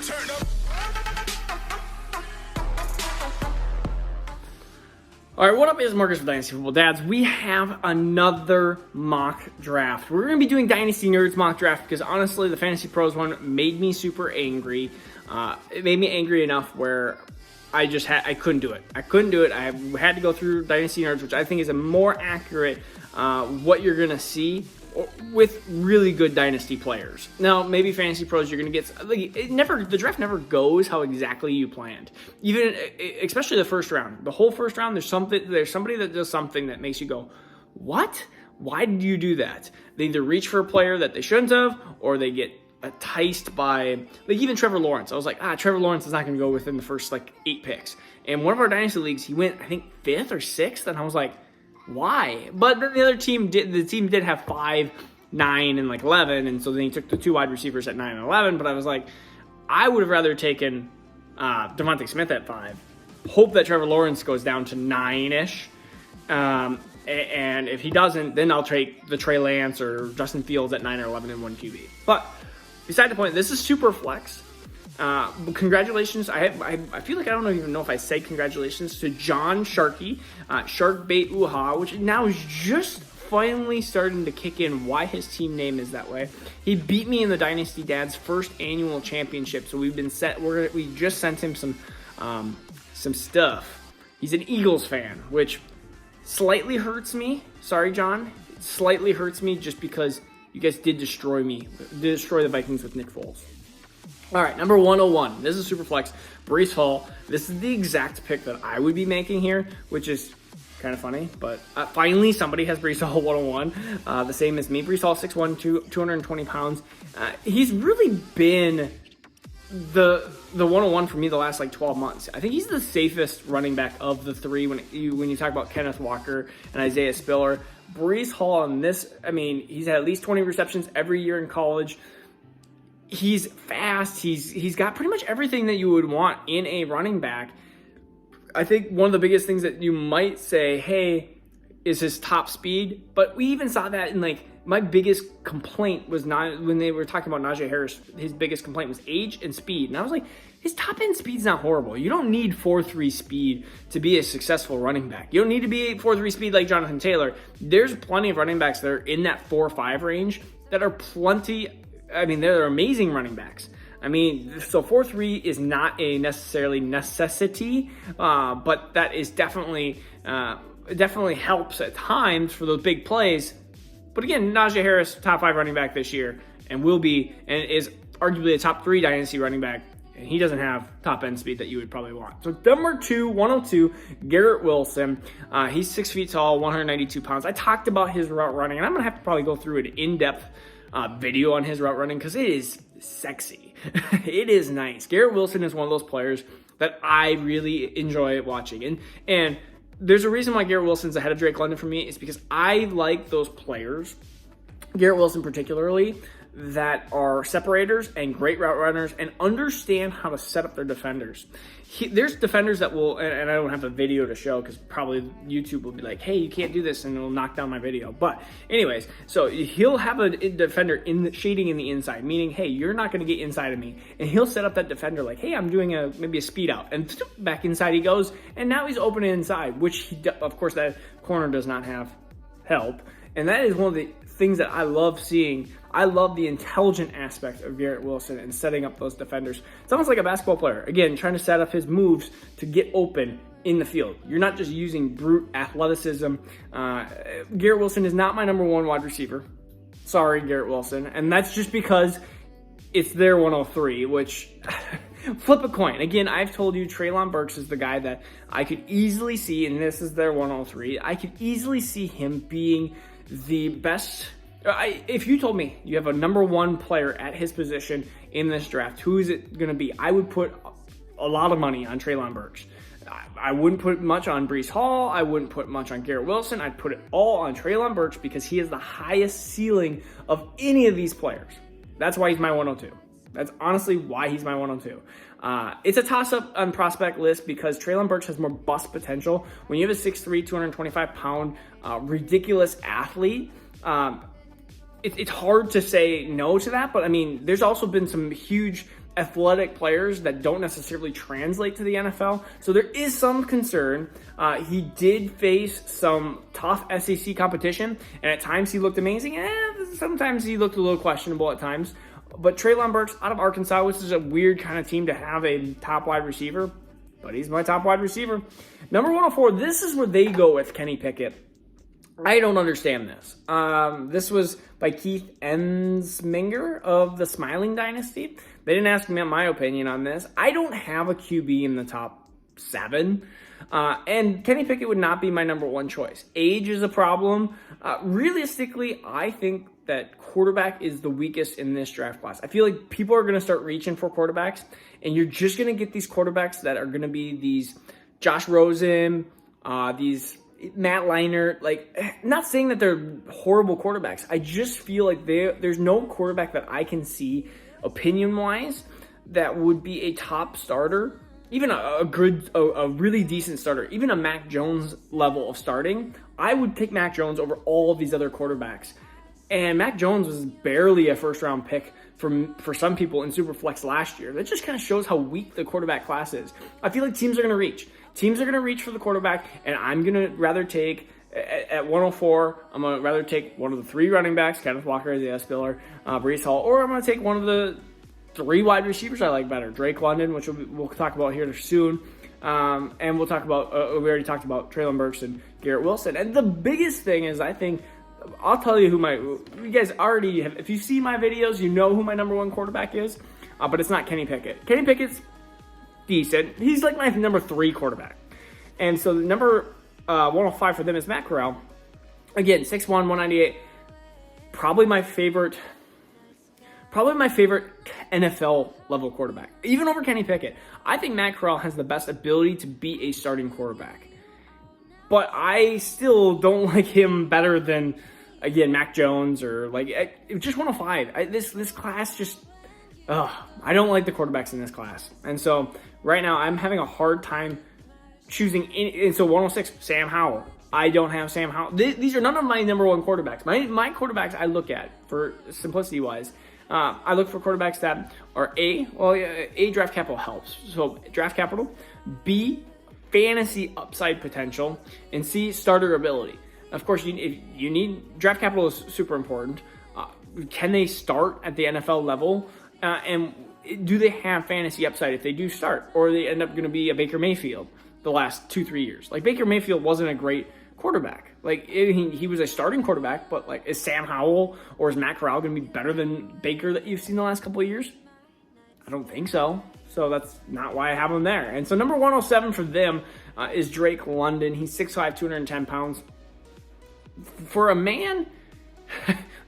All right, what up? It's Marcus with Dynasty Football Dads. We have another mock draft. We're going to be doing Dynasty Nerds mock draft because honestly, the Fantasy Pros one made me super angry. It made me angry enough where I couldn't do it. I had to go through Dynasty Nerds, which I think is a more accurate what you're going to see with really good Dynasty players. Now, maybe Fantasy Pros, you're going to get the draft never goes how exactly you planned. Even especially the first round, the whole first round, there's somebody that does something that makes you go, what? Why did you do that? They either reach for a player that they shouldn't have, or they get enticed by, like, even Trevor Lawrence. I was like, Trevor Lawrence is not going to go within the first 8 picks. And one of our Dynasty leagues, he went, I think, 5th or 6th, and I was like, why? But the other team did have 5, 9, and 11, and so then he took the 2 wide receivers at 9 and 11. But I was like, I would have rather taken Devontae Smith at 5. Hope that Trevor Lawrence goes down to 9-ish. And if he doesn't, then I'll take the Trey Lance or Justin Fields at 9 or 11 and 1 QB. But beside the point, this is super flex. Congratulations. I feel like I don't even know if I say congratulations to John Sharkey, Sharkbait Uha, which now is just finally starting to kick in why his team name is that way. He beat me in the Dynasty Dad's first annual championship, so we've been set. We just sent him some stuff. He's an Eagles fan, which slightly hurts me. Sorry, John. It slightly hurts me just because you guys did destroy the Vikings with Nick Foles. All right, number 101. This is Superflex. Breece Hall. This is the exact pick that I would be making here, which is kind of funny, but finally somebody has Breece Hall 101, the same as me. Breece Hall, 6'1", 220 pounds. He's really been the 101 for me the last 12 months. I think he's the safest running back of the three when you talk about Kenneth Walker and Isaiah Spiller. Breece Hall on this, I mean, he's had at least 20 receptions every year in college. He's fast. He's got pretty much everything that you would want in a running back. I think one of the biggest things that you might say, hey, is his top speed. But we even saw that in my biggest complaint was not when they were talking about Najee Harris. His biggest complaint was age and speed. And I was like, his top end speed's not horrible. You don't need 4.3 speed to be a successful running back. You don't need to be 4.3 speed like Jonathan Taylor. There's plenty of running backs that are in that 4.5 range that are plenty. I mean, they're amazing running backs. I mean, so 4.3 is not a necessarily necessity, but that is definitely helps at times for those big plays. But again, Najee Harris, top 5 running back this year, and is arguably a top 3 dynasty running back, and he doesn't have top end speed that you would probably want. So number 2, 102, Garrett Wilson. He's 6 feet tall, 192 pounds. I talked about his route running, and I'm gonna have to probably go through an in-depth video on his route running because it is sexy. It is nice. Garrett Wilson is one of those players that I really enjoy watching. And there's a reason why Garrett Wilson's ahead of Drake London for me. It's because I like those players, Garrett Wilson particularly, that are separators and great route runners and understand how to set up their defenders. There's defenders that will, and I don't have a video to show because probably YouTube will be like, hey, you can't do this, and it'll knock down my video. But anyways, so he'll have a defender shading in the inside, meaning, hey, you're not going to get inside of me. And he'll set up that defender like, hey, I'm doing maybe a speed out. And back inside he goes, and now he's open inside, which, of course, that corner does not have help. And that is one of the things that I love seeing. I love the intelligent aspect of Garrett Wilson and setting up those defenders. It's almost like a basketball player. Again, trying to set up his moves to get open in the field. You're not just using brute athleticism. Garrett Wilson is not my number 1 wide receiver. Sorry, Garrett Wilson. And that's just because it's their 103, which flip a coin. Again, I've told you Treylon Burks is the guy that I could easily see, and this is their 103. I could easily see him being the best. If you told me you have a number 1 player at his position in this draft, who is it going to be? I would put a lot of money on Treylon Burks. I wouldn't put much on Breece Hall. I wouldn't put much on Garrett Wilson. I'd put it all on Treylon Burks because he has the highest ceiling of any of these players. That's why he's my 102. That's honestly why he's my 102. It's a toss-up on prospect list because Treylon Burks has more bust potential. When you have a 6'3", 225-pound, ridiculous athlete, it's hard to say no to that. But, I mean, there's also been some huge athletic players that don't necessarily translate to the NFL. So there is some concern. He did face some tough SEC competition, and at times he looked amazing. Sometimes he looked a little questionable at times. But Treylon Burks out of Arkansas, which is a weird kind of team to have a top wide receiver, but he's my top wide receiver. Number 104, this is where they go with Kenny Pickett. I don't understand this. This was by Keith Ensminger of the Smiling Dynasty. They didn't ask me my opinion on this. I don't have a QB in the top 7. And Kenny Pickett would not be my number 1 choice. Age is a problem. Realistically, I think that quarterback is the weakest in this draft class. I feel like people are going to start reaching for quarterbacks, and you're just going to get these quarterbacks that are going to be these Josh Rosen, these Matt Leinart. Like, not saying that they're horrible quarterbacks. I just feel like there's no quarterback that I can see, opinion-wise, that would be a top starter. Even a really decent starter, even a Mac Jones level of starting, I would pick Mac Jones over all of these other quarterbacks. And Mac Jones was barely a first-round pick for some people in Superflex last year. That just kind of shows how weak the quarterback class is. I feel like teams are going to reach. Teams are going to reach for the quarterback, and I'm going to rather take, at 104, I'm going to rather take one of the 3 running backs, Kenneth Walker, Isaiah Spiller, Breece Hall, or I'm going to take one of the 3 wide receivers I like better. Drake London, which we'll talk about here soon. And we'll talk about, we already talked about Treylon Burks and Garrett Wilson. And the biggest thing is, I think, I'll tell you you guys already have, if you see my videos, you know who my number 1 quarterback is, but it's not Kenny Pickett. Kenny Pickett's decent. He's like my number 3 quarterback. And so the number 105 for them is Matt Corral. Again, 6'1", 198. Probably my favorite NFL level quarterback, even over Kenny Pickett. I think Matt Corral has the best ability to be a starting quarterback, but I still don't like him better than, again, Mac Jones or just 105. This class just, I don't like the quarterbacks in this class, and so right now I'm having a hard time choosing. And so 106, Sam Howell. I don't have Sam Howell. These are none of my number 1 quarterbacks. My quarterbacks I look at, for simplicity wise, I look for quarterbacks that are A, draft capital helps. So draft capital, B, fantasy upside potential, and C, starter ability. Of course, you need draft capital is super important. Can they start at the NFL level? And do they have fantasy upside if they do start? Or they end up going to be a Baker Mayfield the last 2-3 years? Like, Baker Mayfield wasn't a great quarterback. Like, he was a starting quarterback, but like, is Sam Howell or is Matt Corral going to be better than Baker that you've seen the last couple of years? I don't think so. So that's not why I have him there. And so number 107 for them is Drake London. He's 6'5", 210 pounds. For a man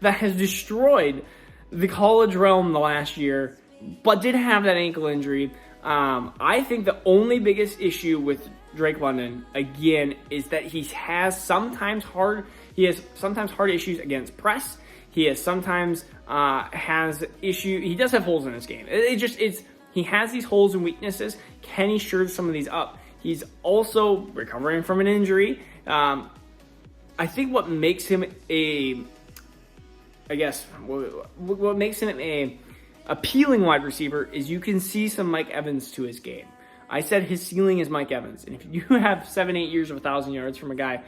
that has destroyed the college realm the last year, but did have that ankle injury, I think the only biggest issue with Drake London, again, is that he has sometimes hard issues against press. He has sometimes he does have holes in his game. He has these holes and weaknesses. Can he shore some of these up? He's also recovering from an injury. I think what makes him what makes him a appealing wide receiver is you can see some Mike Evans to his game. I said his ceiling is Mike Evans. And if you have 7-8 years of 1,000 yards from a guy,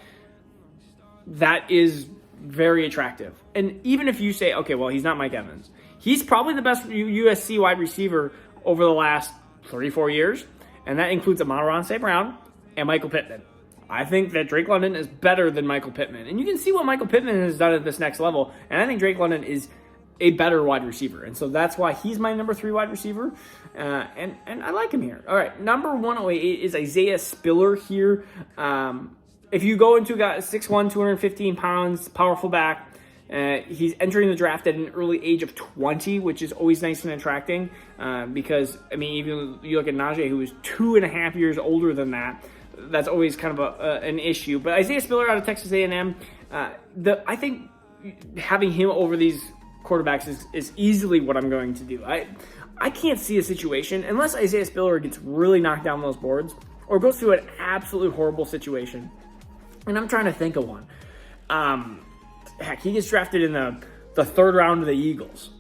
that is very attractive. And even if you say, okay, well, he's not Mike Evans, he's probably the best USC wide receiver over the last 3-4 years. And that includes Amon-Ra St. Brown and Michael Pittman. I think that Drake London is better than Michael Pittman. And you can see what Michael Pittman has done at this next level. And I think Drake London is a better wide receiver. And so that's why he's my number 3 wide receiver. And I like him here. All right, number 108 is Isaiah Spiller here. If you go into a guy 6'1", 215 pounds, powerful back, he's entering the draft at an early age of 20, which is always nice and attracting because, I mean, even you look at Najee, who is 2.5 years older than that, that's always kind of an issue. But Isaiah Spiller out of Texas A&M, I think having him over these quarterbacks is easily what I'm going to do. I can't see a situation, unless Isaiah Spiller gets really knocked down those boards or goes through an absolutely horrible situation. And I'm trying to think of one. Heck, he gets drafted in the 3rd round of the Eagles.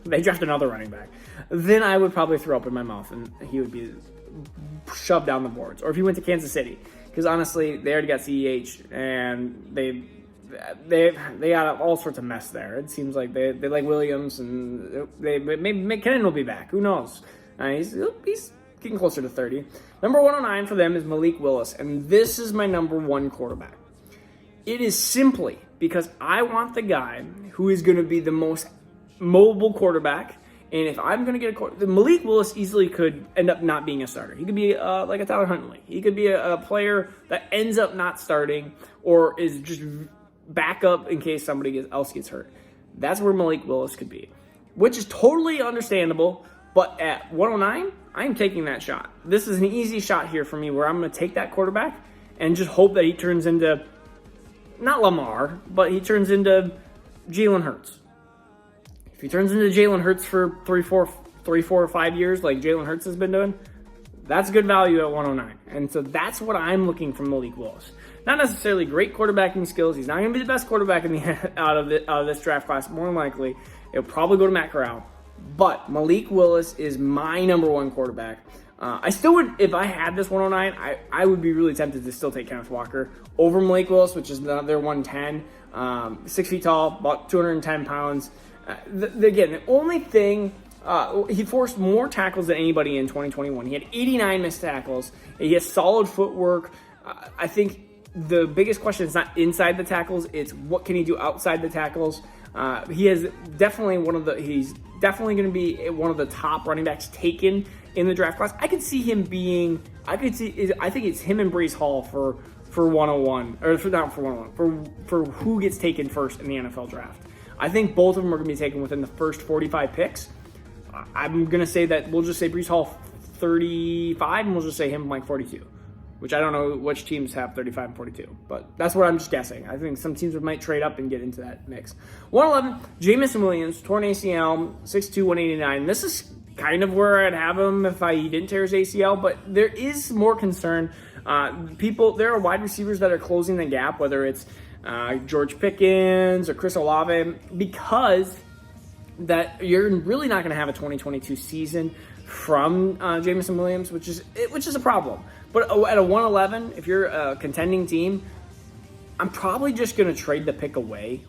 they draft another running back, then I would probably throw up in my mouth and he would be shoved down the boards. Or if he went to Kansas City, because honestly, they already got CEH and they got all sorts of mess there. It seems like they like Williams, and maybe McKinnon will be back. Who knows? He's getting closer to 30. Number 109 for them is Malik Willis, and this is my number one quarterback. It is simply because I want the guy who is going to be the most mobile quarterback. And if I'm going to get Malik Willis easily could end up not being a starter. He could be like a Tyler Huntley. He could be a player that ends up not starting or is just backup in case somebody else gets hurt. That's where Malik Willis could be, which is totally understandable. But at 109, I'm taking that shot. This is an easy shot here for me where I'm going to take that quarterback and just hope that he turns into, not Lamar, but he turns into Jalen Hurts. If he turns into Jalen Hurts for 3, 4, or 5 years like Jalen Hurts has been doing, that's good value at 109. And so that's what I'm looking for Malik Willis. Not necessarily great quarterbacking skills. He's not going to be the best quarterback out of this draft class. More than likely, it'll probably go to Matt Corral. But Malik Willis is my number one quarterback. I still would, if I had this 109, I would be really tempted to still take Kenneth Walker over Malik Willis, which is their 110. 6 feet tall, about 210 pounds. Again, the only thing, he forced more tackles than anybody in 2021. He had 89 missed tackles. He has solid footwork. I think the biggest question is not inside the tackles, it's what can he do outside the tackles. He's definitely going to be one of the top running backs taken in the draft class. I think it's him and Breece Hall for 101, or not for 101, for who gets taken first in the NFL draft. I think both of them are going to be taken within the first 45 picks. I'm going to say that we'll just say Breece Hall 35, and we'll just say him like 42, which I don't know which teams have 35 and 42, but that's what I'm just guessing. I think some teams might trade up and get into that mix. 111, Jameson Williams, torn ACL, 6'2", 189. This is kind of where I'd have him if he didn't tear his ACL, but there is more concern. There are wide receivers that are closing the gap, whether it's George Pickens or Chris Olave, because that you're really not going to have a 2022 season from Jameson Williams, which is a problem. But at a 111, if you're a contending team, I'm probably just going to trade the pick away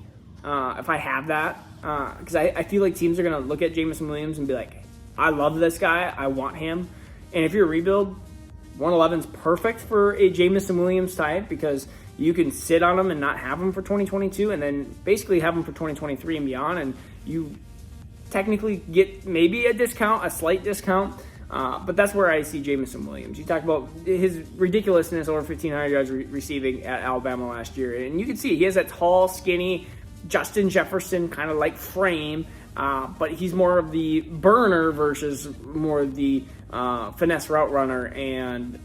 if I have that, because I feel like teams are going to look at Jameson Williams and be like, I love this guy, I want him. And if you're a rebuild, 111 is perfect for a Jameson Williams type, because you can sit on him and not have him for 2022 and then basically have him for 2023 and beyond, and you technically get maybe a slight discount, but that's where I see Jameson Williams. You talk about his ridiculousness over 1,500 yards receiving at Alabama last year, and you can see he has that tall, skinny, Justin Jefferson kind of like frame, but he's more of the burner versus more of the finesse route runner and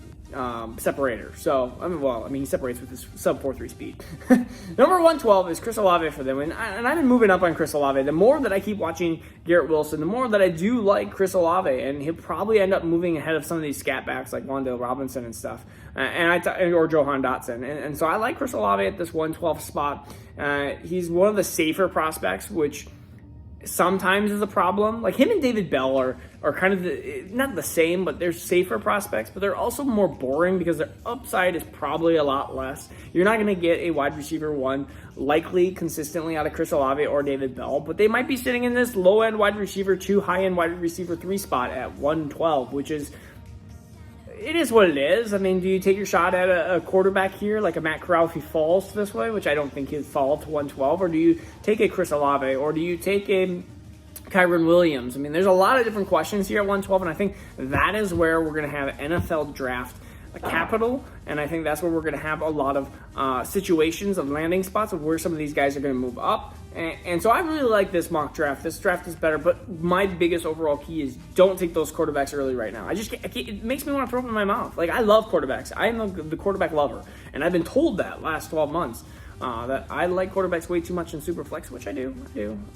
separator. So, he separates with his sub 4.3 speed. Number 112 is Chris Olave for them. And I've been moving up on Chris Olave. The more that I keep watching Garrett Wilson, the more that I do like Chris Olave. And he'll probably end up moving ahead of some of these scat backs like Wan'Dale Robinson and stuff. Or Johan Dotson. And so I like Chris Olave at this 112 spot. He's one of the safer prospects, which sometimes is a problem. Like him and David Bell are kind of not the same, but they're safer prospects, but they're also more boring because their upside is probably a lot less. You're not going to get a wide receiver one likely consistently out of Chris Olave or David Bell, but they might be sitting in this low end wide receiver 2, high end wide receiver 3 spot at 112, which is, it is what it is. I mean, do you take your shot at a quarterback here, like a Matt Corral if he falls this way, which I don't think he'd fall to 112, or do you take a Chris Olave, or do you take a Kyron Williams? I mean, there's a lot of different questions here at 112, and I think that is where we're going to have NFL draft capital, and I think that's where we're going to have a lot of situations of landing spots of where some of these guys are going to move up. And so I really like this mock draft. This draft is better, but my biggest overall key is don't take those quarterbacks early right now. It makes me want to throw up in my mouth. Like, I love quarterbacks. I am the quarterback lover, and I've been told that last 12 months that I like quarterbacks way too much in Superflex, which I do.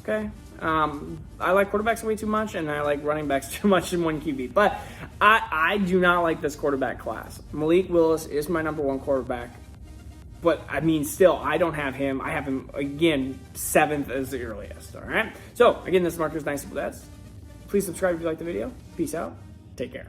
Okay. I like quarterbacks way too much, and I like running backs too much in 1 QB. But I do not like this quarterback class. Malik Willis is my number one quarterback. but I mean, still, I don't have him. I have him, again, 7th as the earliest, all right? So, again, this is Marcus Dynasty Dads. Please subscribe if you like the video. Peace out. Take care.